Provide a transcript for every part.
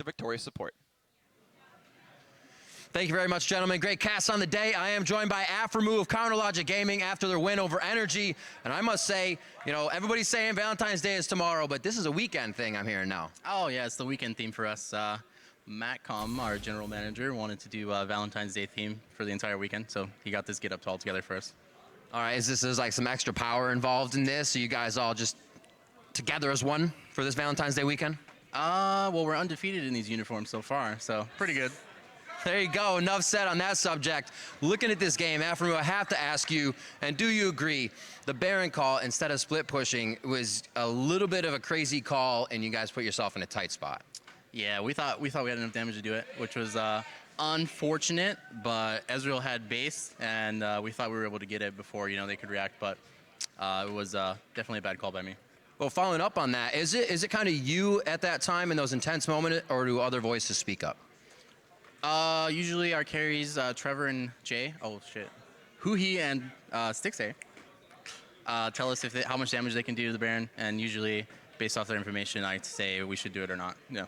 victorious support. Thank you very much, gentlemen. Great cast on the day. I am joined by Afremu of Counterlogic Gaming after their win over NRG. And I must say, you know, everybody's saying Valentine's Day is tomorrow, but this is a weekend thing I'm hearing now. Oh, yeah, it's the weekend theme for us. Matt Com, our general manager, wanted to do a Valentine's Day theme for the entire weekend, so he got this get-up all together for us. All right, is this like some extra power involved in this? Are you guys all just together as one for this Valentine's Day weekend? Well, we're undefeated in these uniforms so far, so pretty good. There you go. Enough said on that subject. Looking at this game, Afremu, I have to ask you, and do you agree, the Baron call instead of split pushing was a little bit of a crazy call, and you guys put yourself in a tight spot? Yeah, we thought we had enough damage to do it, which was unfortunate. But Ezreal had base, and we thought we were able to get it before they could react. But it was definitely a bad call by me. Well, following up on that, is it kind of you at that time in those intense moments, or do other voices speak up? Usually our carries, Trevor and Jay, Huhi and Stixay, tell us how much damage they can do to the Baron, and usually based off their information, I say we should do it or not. Yeah.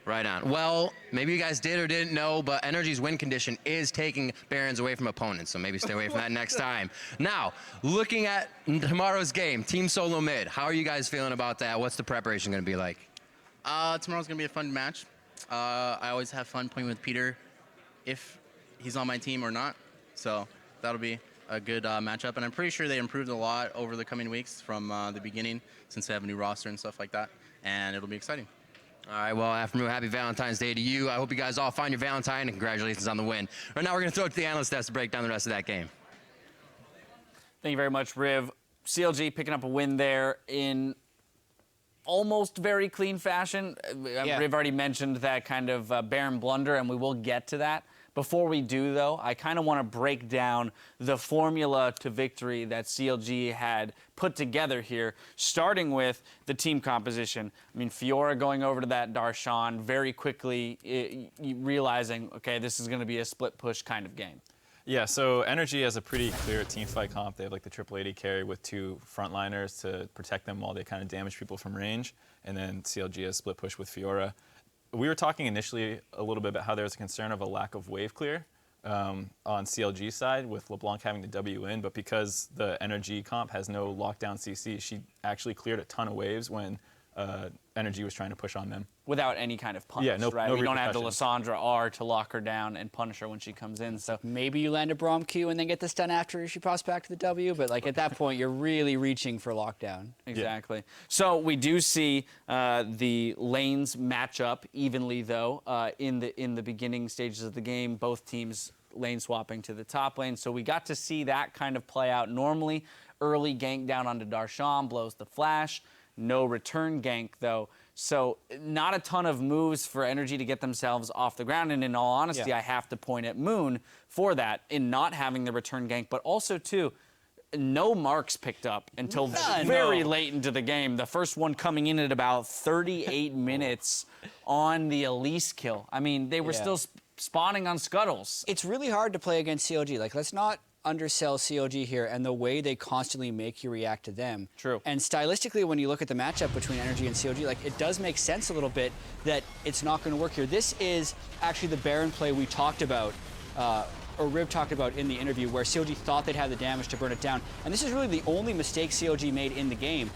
Right on. Well, maybe you guys did or didn't know, but NRG's win condition is taking Barons away from opponents, so maybe stay away from that next time. Now, looking at tomorrow's game, Team Solo Mid, how are you guys feeling about that? What's the preparation going to be like? Tomorrow's going to be a fun match. I always have fun playing with Peter if he's on my team or not, so that'll be a good matchup, and I'm pretty sure they improved a lot over the coming weeks from the beginning since they have a new roster and stuff like that, and it'll be exciting. All right, well, Afremu, happy Valentine's Day to you. I hope you guys all find your Valentine, and congratulations on the win. Right now, we're going to throw it to the analyst desk to break down the rest of that game. Thank you very much, Riv. CLG picking up a win there in almost very clean fashion. Yeah. Riv already mentioned that kind of Baron blunder, and we will get to that. Before we do, though, I kind of want to break down the formula to victory that CLG had put together here, starting with the team composition. I mean, Fiora going over to that Darshan very quickly, realizing, okay, this is going to be a split push kind of game. Yeah, so NRG has a pretty clear team fight comp. They have like the triple AD carry with two frontliners to protect them while they kind of damage people from range, and then CLG has split push with Fiora. We were talking initially a little bit about how there was a concern of a lack of wave clear on CLG side with LeBlanc having the W in, but because the NRG comp has no lockdown CC, she actually cleared a ton of waves when NRG was trying to push on them. Without any kind of punish, yeah, right? No we don't have the Lissandra R to lock her down and punish her when she comes in. So maybe you land a Braum Q and then get the stun after she pops back to the W, but like at that point, you're really reaching for lockdown. Exactly. Yeah. So we do see the lanes match up evenly, though, in the beginning stages of the game. Both teams lane swapping to the top lane. So we got to see that kind of play out. Normally, early gank down onto Darshan, blows the flash. No return gank, though. So not a ton of moves for NRG to get themselves off the ground. And in all honesty, I have to point at Moon for that in not having the return gank. But also, too, no marks picked up until very late into the game. The first one coming in at about 38 minutes on the Elise kill. I mean, they were still spawning on scuttles. It's really hard to play against CLG. Like, let's not undersell CLG here and the way they constantly make you react to them. True. And stylistically, when you look at the matchup between NRG and CLG, like it does make sense a little bit that it's not going to work here. This is actually the Baron play we talked about, or Riv talked about in the interview, where CLG thought they'd have the damage to burn it down. And this is really the only mistake CLG made in the game.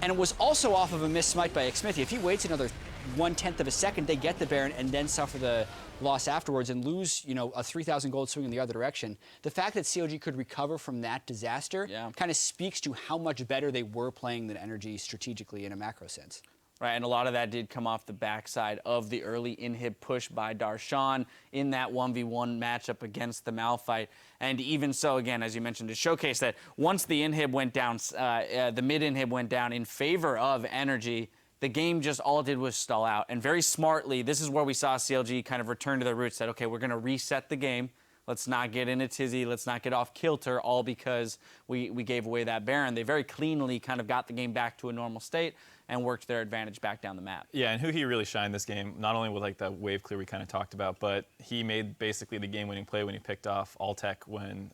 And it was also off of a missed smite by Xmithy. If he waits another 1/10 of a second, they get the Baron and then suffer the loss afterwards and lose, a 3,000 gold swing in the other direction. The fact that CLG could recover from that disaster kind of speaks to how much better they were playing than NRG strategically in a macro sense. Right, and a lot of that did come off the backside of the early inhib push by Darshan in that 1v1 matchup against the Malphite. And even so, again, as you mentioned, to showcase that once the inhib went down, the mid inhib went down in favor of NRG, the game just all it did was stall out. And very smartly, this is where we saw CLG kind of return to their roots, said, okay, we're going to reset the game. Let's not get in a tizzy. Let's not get off kilter, all because we gave away that Baron. They very cleanly kind of got the game back to a normal state and worked their advantage back down the map. Yeah, and Huhi really shined this game, not only with like the wave clear we kind of talked about, but he made basically the game-winning play when he picked off Altec when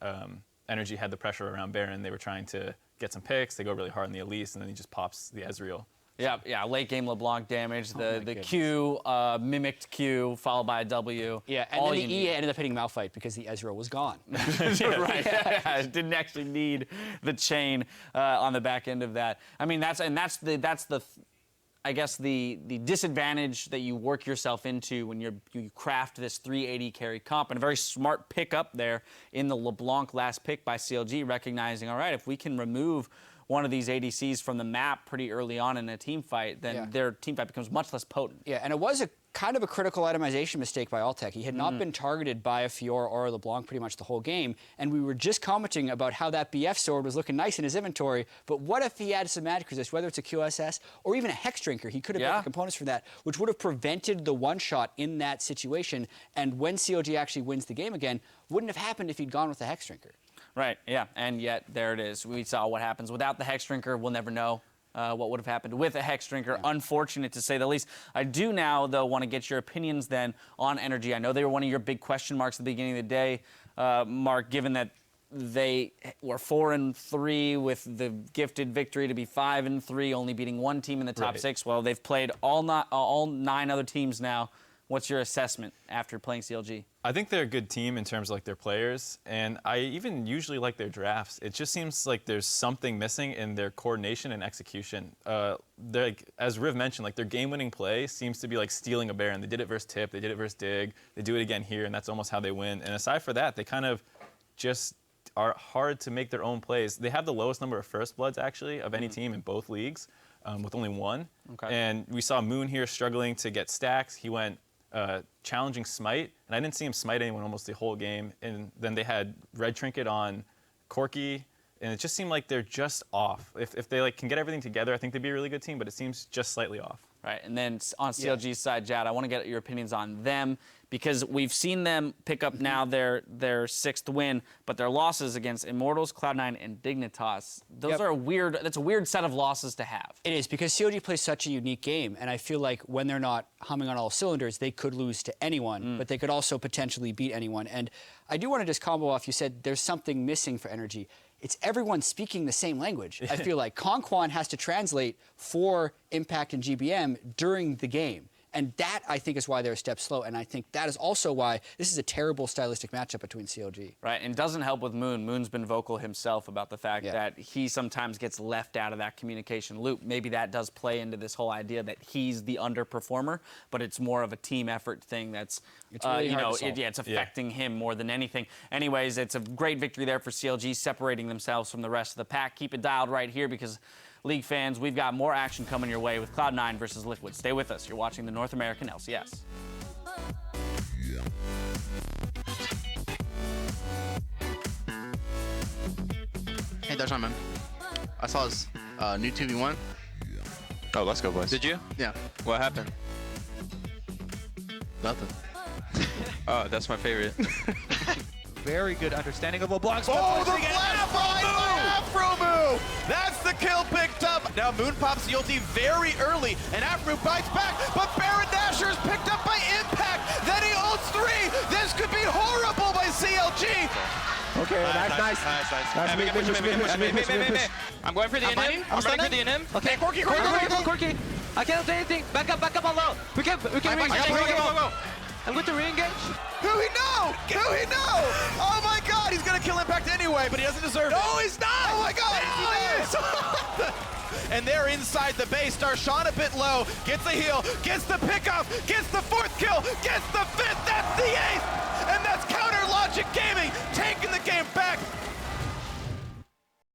NRG had the pressure around Baron. They were trying to get some picks. They go really hard on the Elise, and then he just pops the Ezreal. Yeah, late game LeBlanc damage, the goodness. Q, mimicked Q, followed by a W. Yeah, and then the E ended up hitting Malphite because the Ezreal was gone. Right. Yeah, didn't actually need the chain on the back end of that. I mean, that's the I guess the disadvantage that you work yourself into when you craft this 380 carry comp, and a very smart pick up there in the LeBlanc last pick by CLG, recognizing, all right, if we can remove one of these ADCs from the map pretty early on in a team fight, then their team fight becomes much less potent. Yeah, and it was a kind of a critical itemization mistake by Altec. He had not been targeted by a Fiora or a LeBlanc pretty much the whole game, and we were just commenting about how that BF sword was looking nice in his inventory, but what if he had some magic resist, whether it's a QSS or even a Hex Drinker? He could have built the components for that, which would have prevented the one-shot in that situation, and when CLG actually wins the game again, wouldn't have happened if he'd gone with a Hex Drinker. Right, yeah, and yet there it is. We saw what happens without the Hex Drinker. We'll never know what would have happened with a Hex Drinker. Yeah. Unfortunate to say the least. I do now, though, want to get your opinions then on NRG. I know they were one of your big question marks at the beginning of the day, Mark, given that they were 4-3 with the gifted victory to be 5-3, only beating one team in the top 6. Well, they've played all 9 other teams now. What's your assessment after playing CLG? I think they're a good team in terms of like their players, and I even usually like their drafts. It just seems like there's something missing in their coordination and execution. They're like, as Riv mentioned, like their game-winning play seems to be like stealing a Baron. They did it versus Tip, they did it versus Dig, they do it again here, and that's almost how they win. And aside for that, they kind of just are hard to make their own plays. They have the lowest number of first bloods actually of any team in both leagues, with only 1. Okay. And we saw Moon here struggling to get stacks. He went challenging Smite, and I didn't see him smite anyone almost the whole game. And then they had Red Trinket on Corki, and it just seemed like they're just off. If they like can get everything together, I think they'd be a really good team, but it seems just slightly off. Right, and then on CLG's side, Jad, I want to get your opinions on them, because we've seen them pick up now their 6th win, but their losses against Immortals, Cloud9, and Dignitas, those are that's a weird set of losses to have. It is, because CLG plays such a unique game, and I feel like when they're not humming on all cylinders, they could lose to anyone, but they could also potentially beat anyone. And I do want to just combo off, you said there's something missing for NRG. It's everyone speaking the same language. I feel like Conquan has to translate for Impact and GBM during the game. And that, I think, is why they're a step slow. And I think that is also why this is a terrible stylistic matchup between CLG. Right, and doesn't help with Moon. Moon's been vocal himself about the fact that he sometimes gets left out of that communication loop. Maybe that does play into this whole idea that he's the underperformer, but it's more of a team effort thing that's, it's really it's affecting him more than anything. Anyways, it's a great victory there for CLG, separating themselves from the rest of the pack. Keep it dialed right here, because League fans, we've got more action coming your way with Cloud9 versus Liquid. Stay with us. You're watching the North American LCS. Hey, Darshan, man. I saw his new 2v1. Oh, let's go, boys. Did you? Yeah. What happened? Nothing. Oh, that's my favorite. Very good understanding of LeBlanc's. Oh, the flat by Afro move! That's the kill picked up. Now Moon pops the ulti very early, and Afro bites back, but Baron Dasher is picked up by Impact. Then he ults 3. This could be horrible by CLG. Okay, nice. I'm going for the in-him. I'm running for the in-him. Okay, Corki. I cannot do anything. Back up on low. We can re-engage. I'm going to re-engage. Who he know? Oh my god, he's gonna kill Impact anyway, but he doesn't deserve it. No, he's not! Oh my god, he is! And they're inside the base. Darshan a bit low, gets a heal, gets the pickoff, gets the 4th kill.